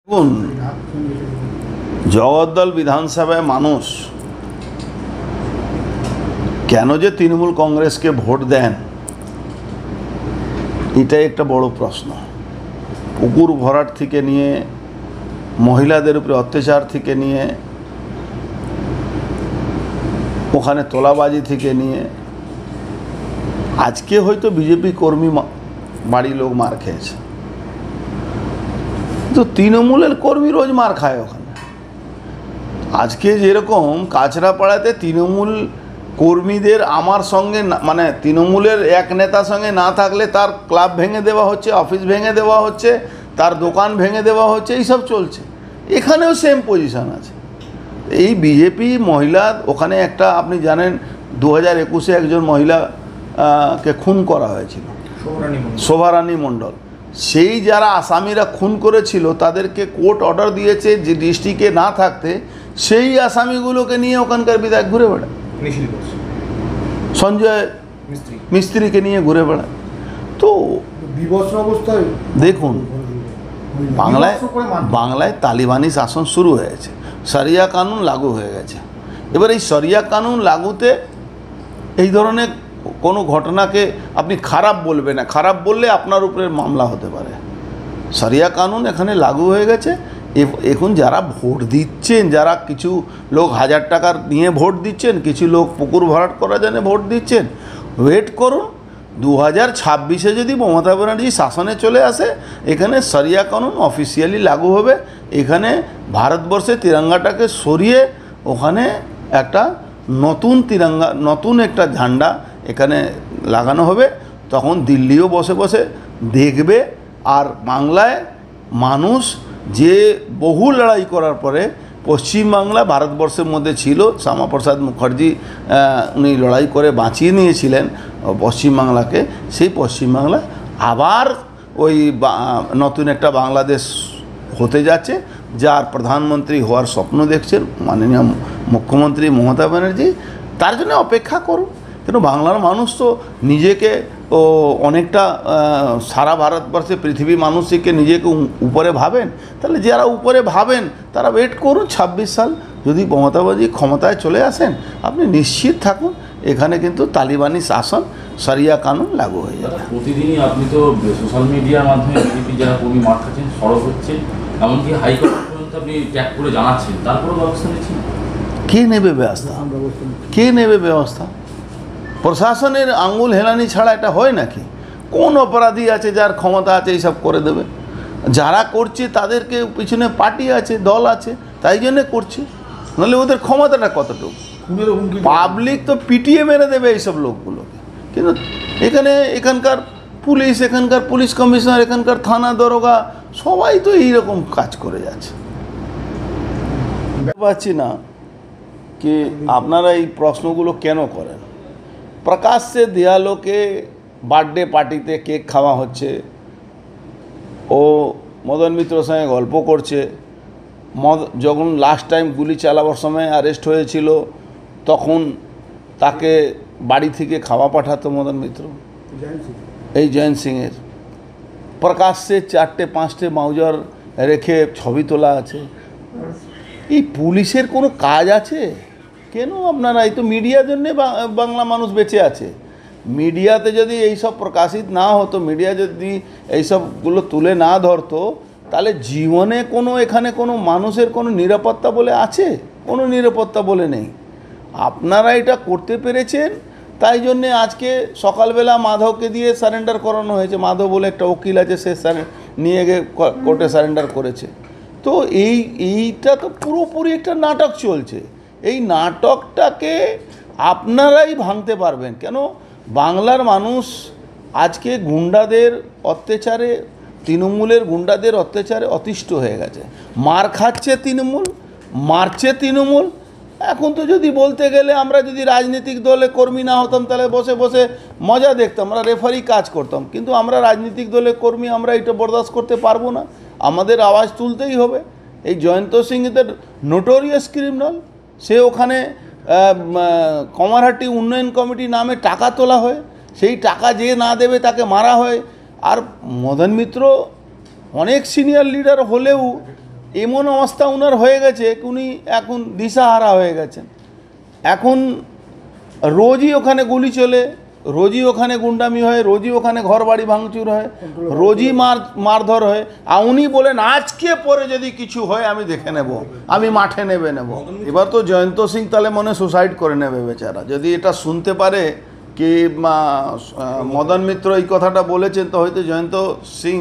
দেখুন, জগদ্দল বিধানসভায় মানুষ কেন যে তৃণমূল কংগ্রেসকে ভোট দেন এটাই একটা বড় প্রশ্ন। পুকুর ভরাট থেকে নিয়ে মহিলাদের উপরে অত্যাচার থেকে নিয়ে ওখানে তোলাবাজি থেকে নিয়ে আজকে হয়তো বিজেপি কর্মী বাড়ি লোক মার খেয়েছে, তো তৃণমূলের কর্মী রোজ মার খায় ওখানে। আজকে যেরকম কাছড়াপাড়াতে তৃণমূল কর্মীদের আমার সঙ্গে মানে তৃণমূলের এক নেতার সঙ্গে না থাকলে তার ক্লাব ভেঙে দেওয়া হচ্ছে, অফিস ভেঙে দেওয়া হচ্ছে, তার দোকান ভেঙে দেওয়া হচ্ছে, এইসব চলছে। এখানেও সেম পজিশান আছে। এই বিজেপি মহিলা ওখানে একটা আপনি জানেন 2021-এ একজন মহিলাকে খুন করা হয়েছিল, শোভারানী মণ্ডল। সেই যারা আসামিরা খুন করেছিল তাদেরকে কোর্ট অর্ডার দিয়েছে যে ডিস্ট্রিক্টে না থাকতে, সেই আসামিগুলোকে নিয়ে ওখানকার বিধায়ক ঘুরে বেড়ায়, সঞ্জয় মিস্ত্রিকে নিয়ে ঘুরে বেড়ায়। তো বিভৎস অবস্থায় দেখুন, বাংলায় তালিবানি শাসন শুরু হয়েছে, শরিয়া কানুন লাগু হয়ে গেছে। এবার এই শরিয়া কানুন লাগুতে এই ধরনের কোনো ঘটনাকে আপনি খারাপ বলবেন না, খারাপ বললে আপনার উপরে মামলা হতে পারে। শরিয়া কানুন এখানে লাগু হয়ে গেছে। এখন যারা ভোট দিচ্ছেন, যারা কিছু লোক 1000 টাকা নিয়ে ভোট দিচ্ছেন, কিছু লোক পুকুর ভরাট করার জন্য ভোট দিচ্ছেন, ওয়েট করুন। 2026-এ যদি মমতা ব্যানার্জি শাসনে চলে আসে, এখানে শরিয়া কানুন অফিসিয়ালি লাগু হবে। এখানে ভারতবর্ষে তিরঙ্গাটাকে সরিয়ে ওখানে একটা নতুন তিরঙ্গা, নতুন একটা ঝান্ডা এখানে লাগানো হবে। তখন দিল্লিও বসে বসে দেখবে। আর বাংলায় মানুষ যে বহু লড়াই করার পরে পশ্চিমবাংলা ভারতবর্ষের মধ্যে ছিল, শ্যামাপ্রসাদ মুখার্জি উনি লড়াই করে বাঁচিয়ে নিয়েছিলেন পশ্চিমবাংলাকে। সেই পশ্চিমবাংলা আবার ওই নতুন একটা বাংলাদেশ হতে যাচ্ছে, যার প্রধানমন্ত্রী হওয়ার স্বপ্ন দেখছেন মাননীয় মুখ্যমন্ত্রী মমতা ব্যানার্জি। তার জন্য অপেক্ষা করুন। কিন্তু বাংলার মানুষ তো নিজেকে অনেকটা সারা ভারতবর্ষে পৃথিবীর মানুষকে নিজেকে উপরে ভাবেন। তাহলে যারা উপরে ভাবেন তারা ওয়েট করুন 26 সাল। যদি মমতা ব্যানার্জি ক্ষমতায় চলে আসেন, আপনি নিশ্চিত থাকুন এখানে কিন্তু তালিবানি শাসন, শরিয়া কানুন লাগু হয়ে যাবে। প্রতিদিনই আপনি তো সোশ্যাল মিডিয়ার মাধ্যমে বিজেপি যারা কর্মী মার খাচ্ছেন, সরব হচ্ছেন, এমনকি হাইকোর্ট পর্যন্ত আপনি ট্যাগ করে জানাচ্ছেন, তারপরেও ব্যবস্থা নিচ্ছেন। কে নেবে ব্যবস্থা? কে নেবে ব্যবস্থা? প্রশাসনের আঙুল হেলানি ছাড়া এটা হয় নাকি? কোন অপরাধী আছে যার ক্ষমতা আছে এইসব করে দেবে? যারা করছে তাদেরকে পিছনে পার্টি আছে, দল আছে, তাই জন্যে করছে। নাহলে ওদের ক্ষমতাটা কতটুকু? পাবলিক তো পিটিয়ে মেরে দেবে এইসব লোকগুলোকে। কিন্তু এখানকার পুলিশ, এখানকার পুলিশ কমিশনার, এখানকার থানা দরোগা সবাই তো এইরকম কাজ করে যাচ্ছে। পাচ্ছি না কি আপনারা এই প্রশ্নগুলো কেন করেন? প্রকাশ্যে দেয়ালোকে বার্থডে পার্টিতে কেক খাওয়া হচ্ছে, ও মদন মিত্রর সঙ্গে গল্প করছে। যখন লাস্ট টাইম গুলি চালাবার সময় অ্যারেস্ট হয়েছিল, তখন তাকে বাড়ি থেকে খাওয়া পাঠাতো মদন মিত্র, এই জয়ন্ত সিংয়ের। প্রকাশ্যে 4টে-5টে মাউজার রেখে ছবি তোলা আছে। এই পুলিশের কোনো কাজ আছে? কেন আপনারা? এই তো মিডিয়ার জন্যে বাংলা মানুষ বেঁচে আছে। মিডিয়াতে যদি এইসব প্রকাশিত না হতো, মিডিয়া যদি এইসবগুলো তুলে না ধরতো, তাহলে জীবনে কোনো এখানে কোনো মানুষের কোনো নিরাপত্তা বলে আছে? কোনো নিরাপত্তা বলে নেই। আপনারা এটা করতে পেরেছেন, তাই জন্যে আজকে সকালবেলা মাধবকে দিয়ে সারেন্ডার করানো হয়েছে। মাধব বলে একটা উকিল আছে, সে নিয়ে গিয়ে কোর্টে সারেন্ডার করেছে। তো এইটা তো পুরোপুরি একটা নাটক চলছে। এই নাটকটাকে আপনারাই ভাঙতে পারবেন। কেন? বাংলার মানুষ আজকে গুন্ডাদের অত্যাচারে, তৃণমূলের গুন্ডাদের অত্যাচারে অতিষ্ঠ হয়ে গেছে। মার খাচ্ছে তৃণমূল, মারছে তৃণমূল। এখন তো যদি বলতে গেলে আমরা যদি রাজনৈতিক দলে কর্মী না হতাম, তাহলে বসে বসে মজা দেখতাম, আমরা রেফারি কাজ করতাম। কিন্তু আমরা রাজনৈতিক দলের কর্মী, আমরা এটা বরদাস্ত করতে পারবো না। আমাদের আওয়াজ তুলতেই হবে। এই জয়ন্ত সিং এদের নোটোরিয়াস ক্রিমিনাল। সে ওখানে কমারহাটি উন্নয়ন কমিটি নামে টাকা তোলা হয়, সেই টাকা যে না দেবে তাকে মারা হয়। আর মদন মিত্র অনেক সিনিয়র লিডার হলেও এমন অবস্থা ওনার হয়ে গেছে, উনি এখন দিশাহারা হয়ে গেছেন। এখন রোজই ওখানে গুলি চলে, রোজই ওখানে গুন্ডামি হয়, রোজই ওখানে ঘর বাড়ি ভাঙচুর হয়, রোজই মারধর হয়। আর উনি বলেন আজকে পরে যদি কিছু হয় আমি দেখে নেব, আমি মাঠে নেব। এবার তো জয়ন্ত সিং তাহলে মনে সুসাইড করে নেবে বেচারা, যদি এটা শুনতে পারে কি মদন মিত্র এই কথাটা বলেছেন, তো হয়তো জয়ন্ত সিং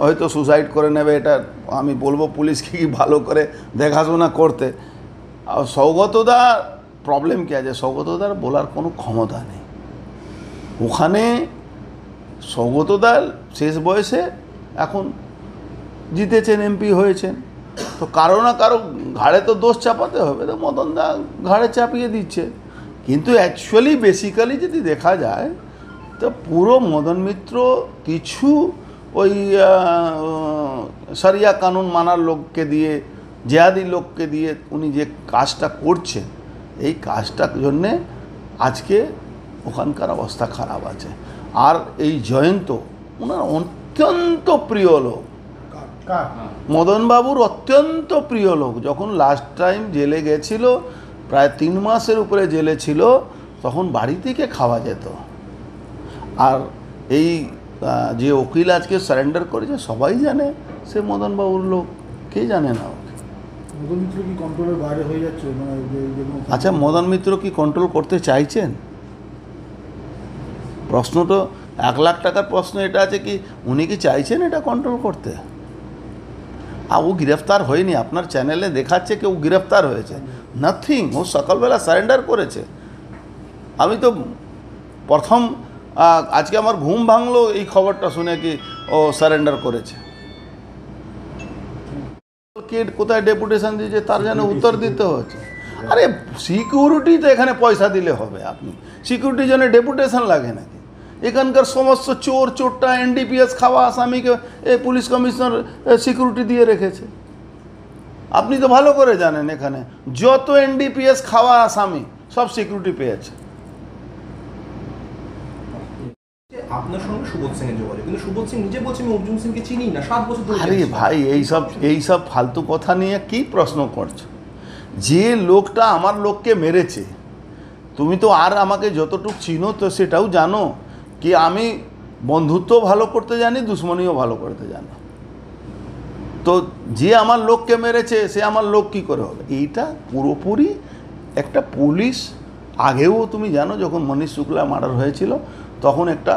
হয়তো সুসাইড করে নেবে। এটা আমি বলবো পুলিশকে কি ভালো করে দেখাশোনা করতে। আর সৌগতদা প্রবলেম কি আছে, সৌগতদার বলার কোনো ক্ষমতা নেই ওখানে। সৌগতদার শেষ বয়সে এখন জিতেছেন, এমপি হয়েছেন, তো কারো না কারো ঘাড়ে তো দোষ চাপাতে হবে, তো মদনদা ঘাড়ে চাপিয়ে দিচ্ছে। কিন্তু অ্যাকচুয়ালি বেসিক্যালি যদি দেখা যায় তো পুরো মদন মিত্র কিছু ওই শরিয়া কানুন মানার লোককে দিয়ে, জেহাদি লোককে দিয়ে উনি যে কাজটা করছেন, এই কাজটার জন্যে আজকে ওখানকার অবস্থা খারাপ আছে। আর এই জয়ন্ত ওনার অত্যন্ত প্রিয় লোক, মদনবাবুর অত্যন্ত প্রিয় লোক। যখন লাস্ট টাইম জেলে গেছিল, প্রায় 3 মাসের উপরে জেলে ছিল, তখন বাড়ি থেকে খাওয়া যেত। আর এই যে উকিল আজকে সারেন্ডার করেছে সবাই জানে সে মদনবাবুর লোক, কে জানে না ওকে। মদন মিত্র কি কন্ট্রোলের বাইরে হয়ে যাচ্ছে? আচ্ছা, মদন মিত্র কি কন্ট্রোল করতে চাইছেন? প্রশ্ন তো 1 লাখ টাকার প্রশ্ন এটা আছে কি উনি কি চাইছেন এটা কন্ট্রোল করতে? আর ও গ্রেফতার হয়নি, আপনার চ্যানেলে দেখাচ্ছে কি ও গ্রেফতার হয়েছে, নাথিং। ও সকালবেলা সারেন্ডার করেছে। আমি তো প্রথম আজকে আমার ঘুম ভাঙলো এই খবরটা শুনে কি ও সারেন্ডার করেছে। কে কোথায় ডেপুটেশন দিয়েছে তার যেন উত্তর দিতে হচ্ছে। আরে সিকিউরিটি তো এখানে পয়সা দিলে হবে, আপনি সিকিউরিটির জন্য ডেপুটেশন লাগে নাকি? এখানকার সমস্ত চোরটা এনডিপিএস খাওয়া আসামিকে এই পুলিশ কমিশনার সিকিউরিটি দিয়ে রেখেছে। আপনি তো ভালো করে জানেন এখানে যত এনডিপিএস খাওয়া আসামি সব সিকিউরিটি পেয়েছে। আপনার সঙ্গে সুবোধ সিং এর যোগাযোগ, কিন্তু সুবোধ সিং নিজে বলছে আমি অর্জুন সিংকে চিনি না, 7 বছর ধরে। আরে ভাই, এইসব ফালতু কথা নিয়ে কি প্রশ্ন করছো? যে লোকটা আমার লোককে মেরেছে, তুমি তো আর আমাকে যতটুকু চিনো তো সেটাও জানো কি আমি বন্ধুত্ব ভালো করতে জানি, দুশ্মনীও ভালো করতে জানি। তো যে আমার লোককে মেরেছে সে আমার লোক কি করে হবে? এইটা পুরোপুরি একটা পুলিশ। আগেও তুমি জানো যখন মনীষ শুক্লা মার্ডার হয়েছিল তখন একটা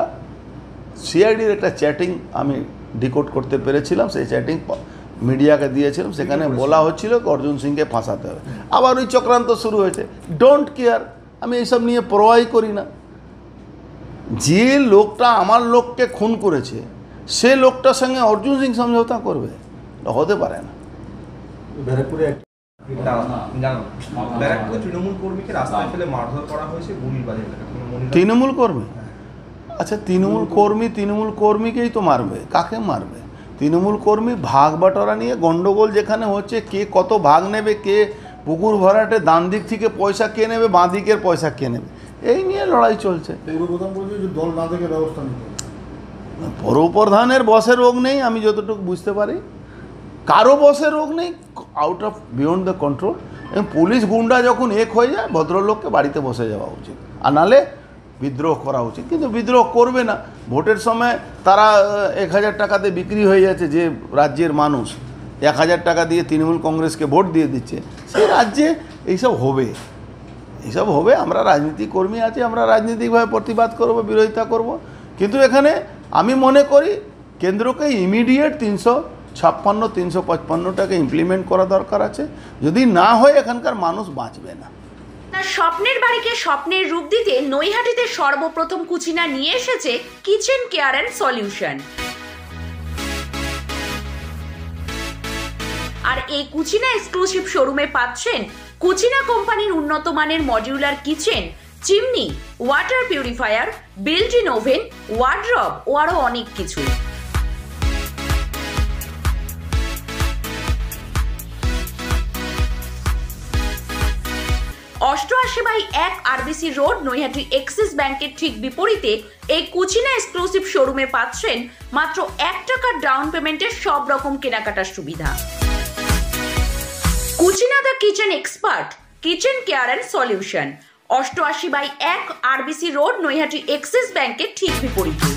সিআইডির একটা চ্যাটিং আমি ডিকোড করতে পেরেছিলাম। সেই চ্যাটিং মিডিয়াকে দিয়েছিলাম, সেখানে বলা হচ্ছিল অর্জুন সিংকে ফাঁসাতে হবে। আবার ওই চক্রান্ত শুরু হয়েছে। ডোন্ট কেয়ার, আমি এইসব নিয়ে পরোয়াই করি না। যে লোকটা আমার লোককে খুন করেছে সে লোকটার সঙ্গে অর্জুন সিং সমঝোতা করবে? হতে পারে না। ব্যারাকপুরে ব্যারাকপুরে তৃণমূল কর্মীকে রাস্তায় ফেলে মারধর করা হয়েছে গুলির বাজে এলাকা। তৃণমূল কর্মী? আচ্ছা, তৃণমূল কর্মীকেই তো মারবে, কাকে মারবে? তৃণমূল কর্মী ভাগ বাটোয়ারা নিয়ে গন্ডগোল যেখানে হচ্ছে, কে কত ভাগ নেবে, কে পুকুর ভরাটে ডান দিক থেকে পয়সা কে নেবে, বাঁ দিকের পয়সা কে নেবে, এই নিয়ে লড়াই চলছে। পৌরপ্রধান বলছে যে দল না থেকে ব্যবস্থা নিতে। পৌরপ্রধানের বসে রোগ নেই, আমি যতটুকু বুঝতে পারি কারো বসে রোগ নেই, out of beyond the control. এবং পুলিশ গুন্ডা যখন এক হয়ে যায় ভদ্রলোককে বাড়িতে বসে যাওয়া উচিত, আর নাহলে বিদ্রোহ করা উচিত। কিন্তু বিদ্রোহ করবে না। ভোটের সময় তারা 1000 টাকাতে বিক্রি হয়ে যাচ্ছে। যে রাজ্যের মানুষ 1000 টাকা দিয়ে তৃণমূল কংগ্রেসকে ভোট দিয়ে দিচ্ছে, সেই রাজ্যে এইসব হবে। আমরা রাজনীতি কর্মী আছি, আমরা রাজনীতিকভাবে প্রতিবাদ করব, বিরোধিতা করব। কিন্তু এখানে আমি মনে করি কেন্দ্রকে ইমিডিয়েট 356, 355টাকে ইমপ্লিমেন্ট করা দরকার আছে। যদি না হয় এখানকার মানুষ বাঁচবে না। তার স্বপ্নের বাড়িকে স্বপ্নের রূপ দিতে নৈহাটিতে সর্বপ্রথম কুচিনা নিয়ে এসেছে কিচেন কেয়ার অ্যান্ড সলিউশন। আর এই কুচিনা এক্সক্লুসিভ শোরুমে পাচ্ছেন কুচিনা কোম্পানির উন্নত মানের modular kitchen, chimney, water purifier, built in oven, wardrobe ও আরো অনেক কিছু। 88/1 আরবিসি রোড, নৈহাটি এক্সিস ব্যাংকের ঠিক বিপরীতে এই কুচিনা এক্সক্লুসিভ শোরুমে পাচ্ছেন মাত্র 1 টাকার ডাউন পেমেন্টের সব রকম কেনাকাটার সুবিধা। Cucina the kitchen expert, kitchen care and solution, 88/1 RBC road, Naihati Axis ব্যাংকের ঠিক বিপরীতে।